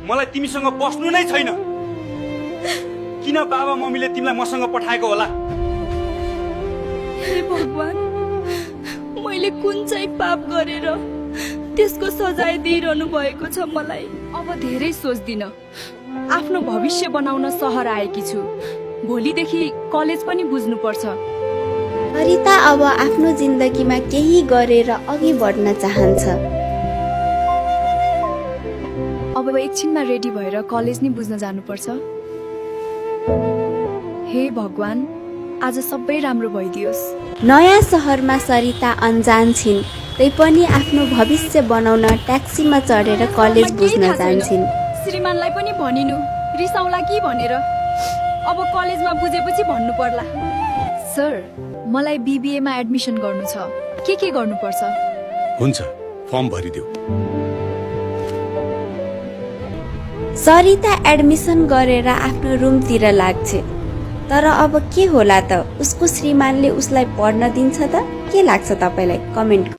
मलाई तिमीसँग बस्नु नै छैन। किन बाबा मम्मीले तिमीलाई मसँग पठाएको होला? हे भगवान, मैले कुन चाहिँ पाप गरेर त्यसको सजाय दिइरहनु भएको छ मलाई। अब धेरै सोच्दिन, आफ्नो भविष्य बनाउन सहर आएकी छु। भोलिदेखि कलेज पनि बुझ्नुपर्छ। सरिता अब आफ्नो जिन्दगीमा केही गरेर अघि बढ्न चाहन्छ। अब एकछिनमा रेडी भएर कलेज नै बुझ्न जानुपर्छ। हे भगवान, आज सबै राम्रो भइदियोस्। नयाँ सहरमा सरिता अनजान छिन्, तै पनि आफ्नो भविष्य बनाउन ट्याक्सीमा चढेर कलेज बुझ्न जान्छन्। श्रीमानलाई पनि भनिनु, रिसाउला कि भनेर। अब कलेजमा बुझेपछि भन्नु पर्ला। सर, मलाई बीबीएमा एडमिसन गर्नु छ। के गर्नुपर्छ? हुन्छ, फर्म भरिदेऊ। सरिता एडमिसन गरेर आफ्नो रुमतिर लाग्छ। तर अब के होला त? उसको श्रीमानले उसलाई पढ्न दिन्छ त? के लाग्छ तपाईलाई? कमेन्ट